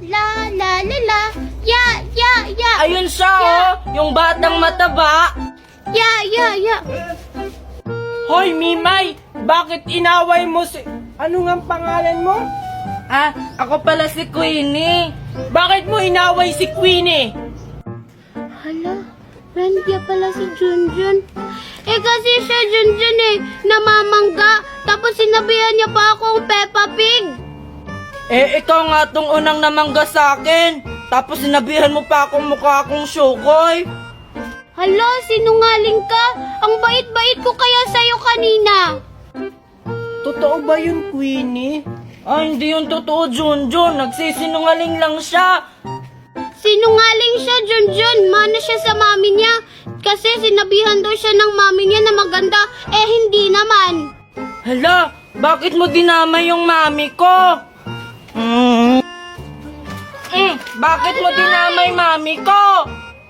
La la la la. Ya, ya, ya. Ayun siya, yung batang mataba. Ya, ya, ya. Hoy, Mimay! Bakit inaway mo si... Ano nga ang pangalan mo? Ako pala si Queenie. Bakit mo inaway si Queenie? Hala, friend niya pala si Junjun. Kasi siya Junjun namamangga. Tapos sinabihan niya pa akong Peppa Pig. Ikaw nga tong unang namangga sa akin. Tapos sinabihan mo pa akong mukha akong Shukoy. Hala, sinungaling ka. Ang bait-bait ko kaya sa'yo kanina. Totoo ba yun, Queenie? Hindi yung totoo, Junjun. Nagsisinungaling lang siya. Sinungaling siya, Junjun. Mana siya sa mami niya. Kasi sinabihan daw siya ng mami niya na maganda. Hindi naman. Hala, bakit mo dinamay yung mami ko? Bakit mo dinamay mami ko?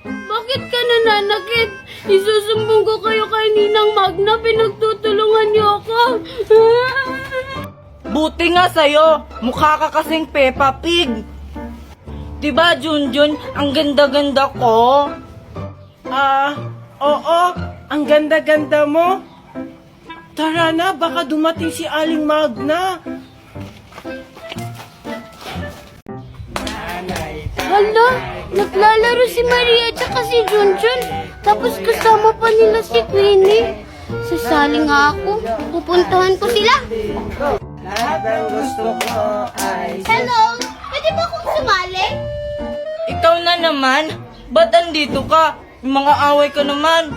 Bakit ka nananakit? Isusumbong ko kayo kay Ninang Magna. Pinagtutulungan niyo ako. Buti nga sa'yo, mukha ka kasing Peppa Pig. Diba, Junjun, ang ganda-ganda ko? Oo. Ang ganda-ganda mo. Tara na, baka dumating si Aling Magna. Hala, naglalaro si Maria at si Junjun. Tapos kasama pa nila si Queenie. Sasali nga ako. Pupuntahan ko sila. Lahat ng gusto ko ay... Hello, pwede ba akong sumali? Ikaw na naman? Ba't andito ka? Yung mga away ka naman.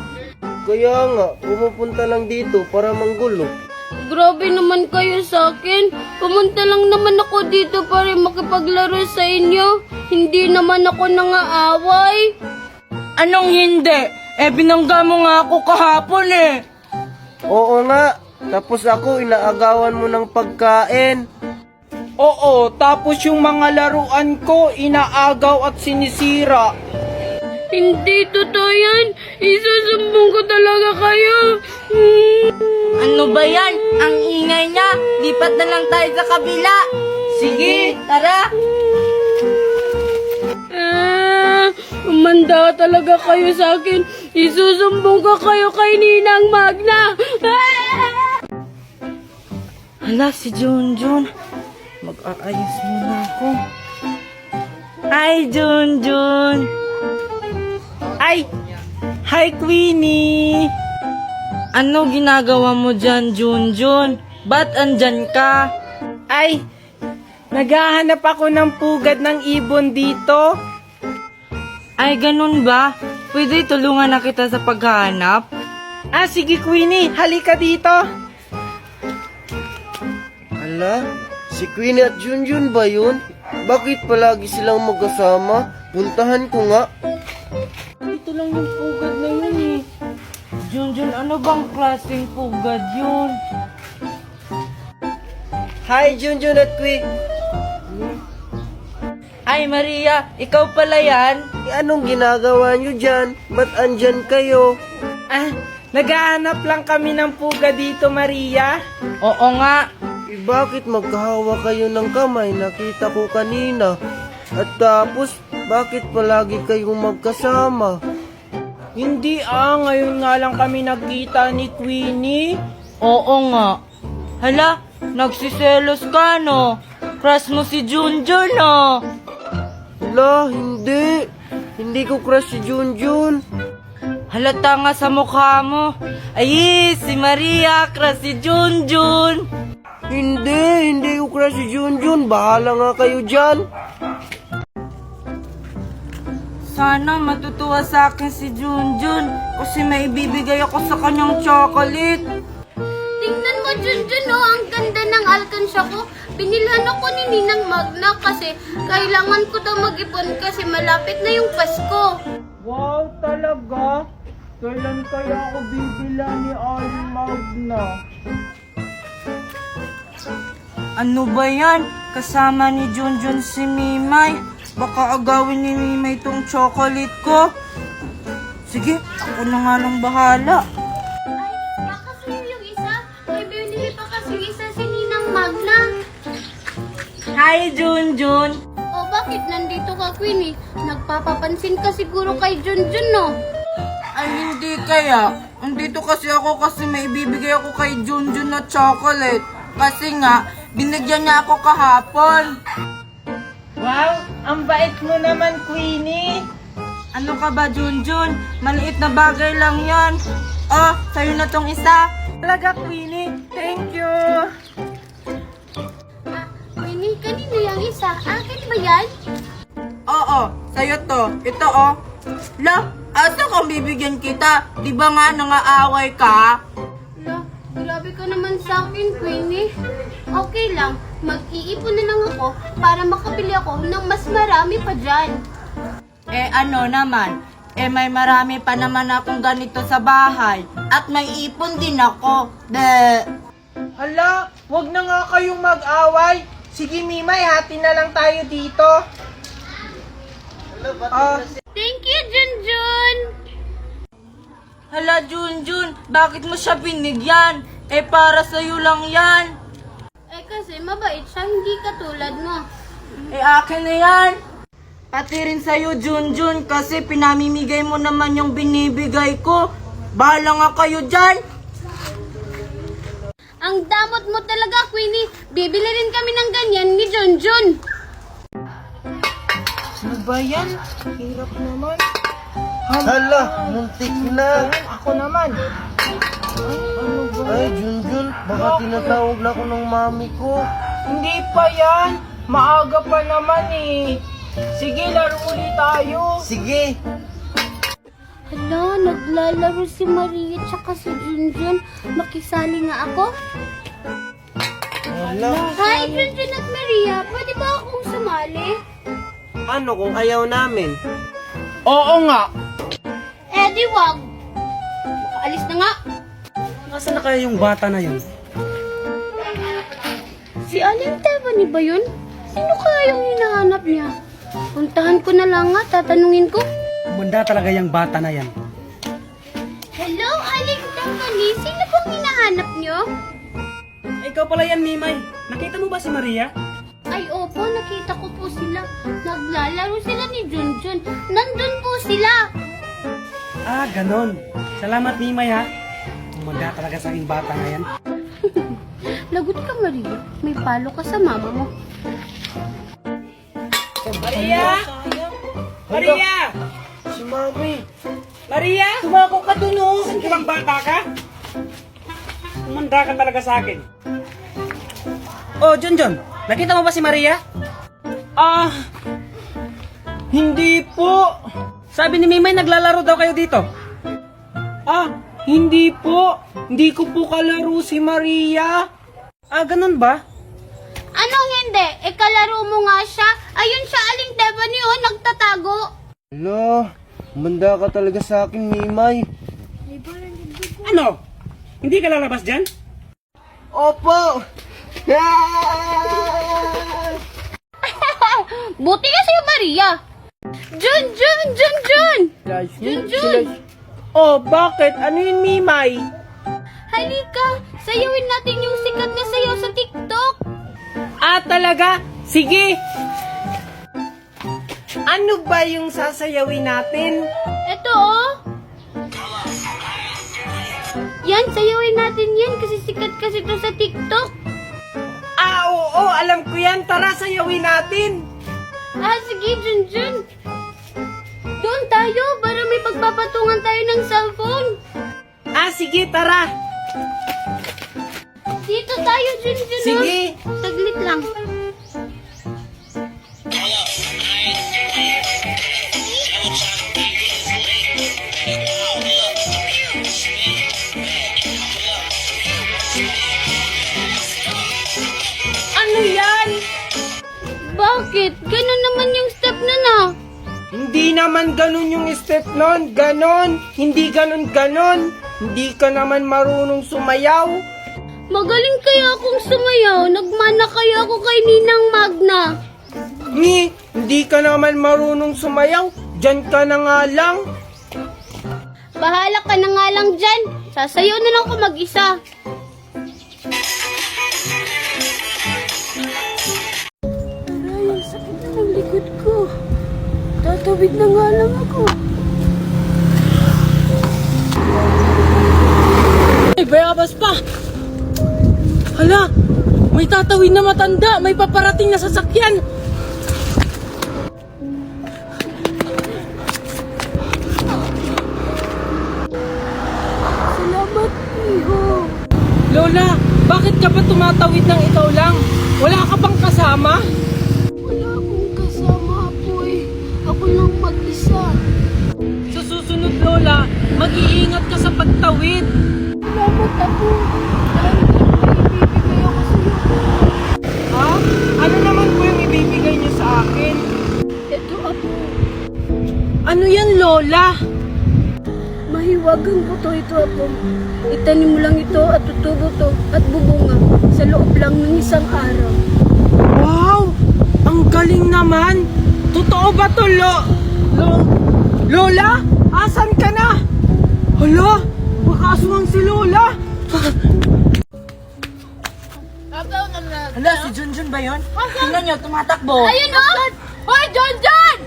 Kaya nga, pumupunta lang dito para manggulo. Grabe naman kayo sa akin. Pumunta lang naman ako dito para makipaglaro sa inyo. Hindi naman ako nangaaway. Anong hindi? Binangga mo nga ako kahapon Oo nga, tapos ako inaagawan mo ng pagkain. Oo, tapos yung mga laruan ko, inaagaw at sinisira. Hindi totoo yan. Isusumbong ko talaga kayo. Ano ba yan? Ang ingay niya. Lipat na lang tayo sa kabila. Sige, tara. Umanda talaga kayo sa akin. Isusumbong ko kayo kay Ninang Magna. Hala, si Junjun. Mag-aayos muna ako. Hi, Junjun. Ay! Hi, Queenie! Ano ginagawa mo dyan, Junjun? Ba't andyan ka? Ay! Naghahanap ako ng pugad ng ibon dito. Ay, ganun ba? Pwede tulungan na kita sa paghahanap? Sige, Queenie. Halika dito. Hala, si Queenie at Junjun ba yun? Bakit palagi silang magkasama? Puntahan ko nga. Ito lang yung pugad na yun Junjun, ano bang klaseng pugad yun? Hi, Junjun at Queen. Ay, Maria, ikaw pala yan? Anong ginagawa nyo dyan? Ba't andyan kayo? Naghahanap lang kami ng pugad dito, Maria. Oo nga. Bakit magkahawa kayo ng kamay? Nakita ko kanina. At tapos, bakit palagi kayong magkasama? Hindi ngayon nga lang kami nagkita ni Queenie. Oo nga. Hala, nagsiselos ka, no? Crush mo si Junjun, no? Hala, hindi. Hindi ko crush si Junjun. Halata nga sa mukha mo. Ay, si Maria, crush si Junjun. Hindi ko crush si Junjun. Bahala nga kayo dyan. Sana matutuwa sa akin si Junjun kasi may ibibigay ako sa kanyang chocolate. Tingnan mo, Junjun, ang ganda ng alkansya ko. Binilhan ako ni Ninang Magna kasi kailangan ko daw mag-ipon kasi malapit na yung Pasko. Wow, talaga? Kailan kaya ako bibila ni Aling Magna? Ano ba yan? Kasama ni Junjun si Mimay. Baka agawin ni Mimay tong chocolate ko. Sige, ako na nga lang bahala. Ay, baka sa'yo yung isa. May binili pa kasi isa si Ninang Magna. Hi, Junjun. O, bakit Bakit nandito ka, Queenie? Nagpapapansin ka siguro kay Junjun, no? Ay, hindi kaya. Andito kasi ako kasi may ibibigay ako kay Junjun na chocolate. Kasi nga, binigyan niya ako kahapon. Wow, ang bait mo naman, Queenie. Ano ka ba, Junjun? Maliit na bagay lang yan. Oh, sa'yo na tong isa. Talaga, Queenie. Thank you. Queenie, kanino yung isa? Akin ba yan? Oo, sa'yo to. Ito, oh. La, asa kang bibigyan kita? Di ba nga nangaaway ka? Ala, grabe ka naman sa akin, Queenie. Okay lang, mag-iipon na lang ako para makabili ako ng mas marami pa dyan. Eh ano naman, may marami pa naman akong ganito sa bahay. At may ipon din ako. Hala, wag na nga kayong mag-away. Sige, Mimay, hati na lang tayo dito. Thank you, Junjun! Hala, Junjun, bakit mo siya binigyan? Para sa'yo lang yan. Kasi mabait siya, hindi katulad mo. Akin na yan. Pati rin sa'yo, Junjun, kasi pinamimigay mo naman yung binibigay ko. Bahala nga kayo dyan. Ang damot mo talaga, Queenie. Bibili rin kami ng ganyan ni Junjun. Ano ba yan? Hirap naman. Hala, muntik na. Ako naman. Ay, Junjun, baka tinatawag na ako ng mami ko. Hindi pa yan. Maaga pa naman eh. Sige, laro ulit tayo. Sige. Hala, naglalaro si Maria tsaka si Junjun. Makisali nga ako. Hala, Hi, Junjun at Maria. Pwede ba akong sumali? ano kung ayaw namin? Oo nga. Di wag. Alis na nga. Nasaan na kaya yung bata na yun? Si Aling Tebani ba yun? Sino kaya yung hinahanap niya? Puntahan ko na lang nga, tatanungin ko. Bunda talaga yung bata na yan. Hello, Aling Tebani. Sino pong hinahanap niyo? Ikaw pala yan, Mimay. Nakita mo ba si Maria? Ay, opo, nakita ko po sila. Naglalaro sila ni Junjun. Nandun po sila. Ah, ganon. Salamat, Mimay, ha. Bunda talaga sa aking bata na yan. Lagot ka, Maria. May palo ka sa mama mo. Maria! Maria! Si mami. Maria! Tumako ka dun oh. Saan bang bata ka? Umanda ka talaga sa akin. Oh, Junjun. Nakita mo ba si Maria? Ah, hindi po. Sabi ni Mimay, naglalaro daw kayo dito. Ah, hindi po. Hindi ko po kalaro si Maria. Ah, ganun ba? Anong hindi? Kalaro mo nga siya. Ayun siya, Aling Tebani, oh, nagtatago. Hala, manda ka talaga sa akin, Mimay. Ano? Hindi ka lalabas dyan? Opo! Buti ka sa'yo, Maria. Junjun! Junjun! Junjun! Oh, bakit? Ano yun, Mimay? Halika, sayawin natin yung sikat na sayaw sa TikTok. Ah, talaga? Sige! Ano ba yung sasayawin natin? Ito, oh. Yan, sayawin natin yan kasi sikat kasi ito sa TikTok. Ah, oo, alam ko yan. Tara, sayawin natin. Sige, Junjun. Doon tayo para may pagpapatungan tayo ng cellphone. Ah, sige, tara. Dito tayo, Junjun. Sige. Saglit lang. Ano yan? Bakit? Ganun naman yung step na na. Hindi naman ganun yung step nun. Ganon. Hindi ganon. Hindi ka naman marunong sumayaw. Magaling kaya akong sumayaw. Nagmana kaya ako kay Ninang Magna. Hindi ka naman marunong sumayaw. Diyan ka na nga lang. Bahala ka na nga lang dyan. Sasayaw na lang ako mag-isa. Aray, sakit na ng likod ko. Tatawid na nga lang ako. Ay, bayabas pa! Hala! May tatawid na matanda! May paparating na sasakyan! Salamat, Iho. Lola, bakit ka ba tumatawid ng ikaw lang? Wala ka bang kasama? Wala akong kasama, Apoy. Ako lang mag-isa. Sa susunod, Lola, mag-iingat ka sa pagtawid. Salamat, Apo. Dahil may ibibigay ako sa iyo. Ha? Ano naman po yung ibibigay niyo sa akin? Ito, Apo. Ano yan, Lola? Mahiwagang buto ito, Apo. Itanim mo lang ito at tutubo to at bubunga sa loob lang ng isang araw. Wow! Ang galing naman! Totoo ba to, Lola? Asan ka na? Hala! Baka aswang si Lola! Hala, si Junjun ba yun? Tingnan niyo, tumatakbo. Ayun o! Hoy, John!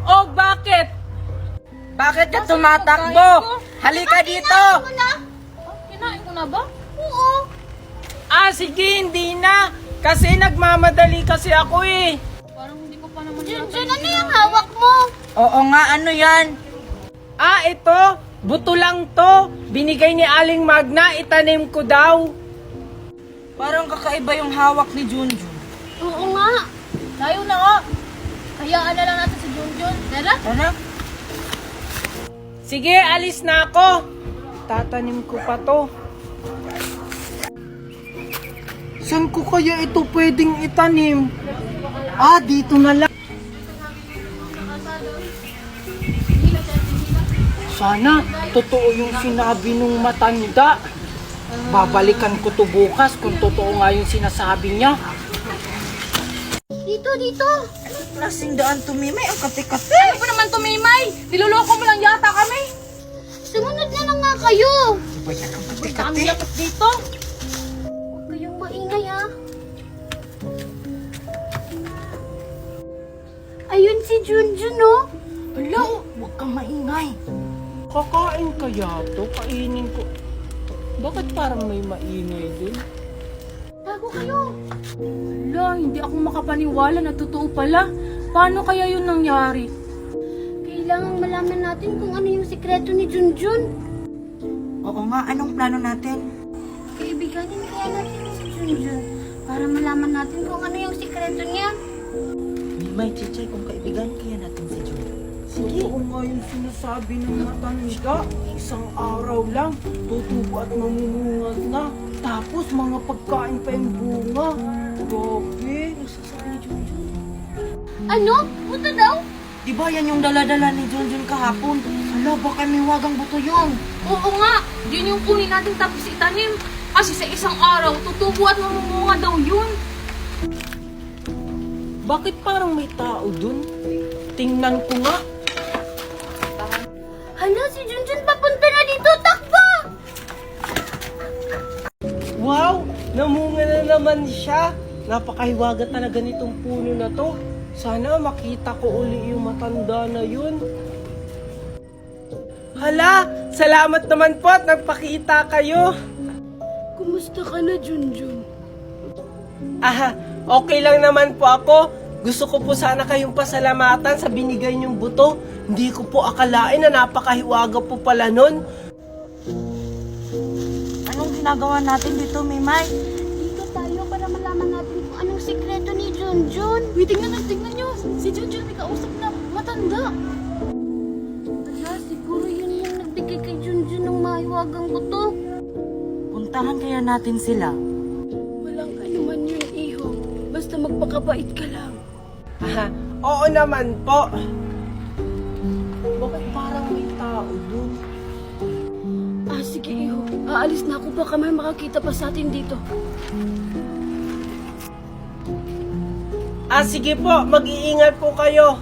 Oh, bakit? Bakit ka tumatakbo? Halika dito! Kinain ko na ba? Oo. Ah, sige, hindi na. Kasi nagmamadali kasi ako eh. Parang hindi ko pa naman Junjun, ano yung hawak mo? Oo nga, ano yan? Ah, ito. Buto lang to. Binigay ni Aling Magna, itanim ko daw. Parang kakaiba yung hawak ni Junjun. Oo nga. Tayo na nga. Hayaan na lang natin si Junjun. Tara? Ano? Sige, alis na ako. Tatanim ko pa to. Saan ko kaya ito pwedeng itanim? Ah, dito na lang. Sana, totoo yung sinabi nung matanda. Babalikan ko to bukas kung totoo nga yung sinasabi niya. Dito. Klaseng daan tumimay, ang kate-kate. Ano ba naman tumimay? Niloloko mo lang yata kami. Sumunod na lang nga kayo. Kate-kate. Dito. Huwag kayong maingay ha. Ayun si Junjun oh. Hala, huwag kang maingay. Kakain kaya to? Kainin ko. Bakit parang may maingay din? Bago kayo. Wala, hindi ako makapaniwala na totoo pala. Paano kaya yun nangyari? Kailangan malaman natin kung ano yung sikreto ni Junjun. Oo nga, anong plano natin? Kaibiganin kaya natin si Junjun para malaman natin kung ano yung sikreto niya. May chichay kung kaibigan kaya natin si Junjun. Totoo nga yung sinasabi ng matanda. Isang araw lang, tutubo at mamumungad na. Tapos mga pagkain pa yung bunga. Grabe. Ano? Buto daw? Di ba yan yung dala-dala ni Junjun kahapon? Hala, baka may wagang buto yun. Oo nga, yun yung kunin natin tapos itanim. Kasi sa isang araw, tutubo at mamumunga daw yun. Bakit parang may tao dun? Tingnan ko nga. Hala, si Junjun papunta na dito. Takbo! Wow! Namunga na naman siya. Napakahiwaga talaga nitong puno na to. Sana makita ko uli yung matanda na yun. Hala! Salamat naman po at nagpakita kayo. Kumusta ka na, Junjun? Ah, okay lang naman po ako. Gusto ko po sana kayong pasalamatan sa binigay niyong buto. Hindi ko po akalain na napakahiwaga po pala nun. Anong ginagawa natin dito, Mimay? Dito tayo para malaman natin kung anong sikreto ni Junjun. Uy, tingnan nyo. Si Junjun may kausap na matanda. Hala, siguro yun yung nagbigay kay Junjun ng mahiwagang buto. Puntahan kaya natin sila. Walang anuman yun, Iho. Basta magpakabait ka lang. Ah, oo naman po. Bakit parang may tao dun? Sige, Iho. Aalis na ako. Baka may makakita pa sa atin dito. Sige po, mag-iingat po kayo.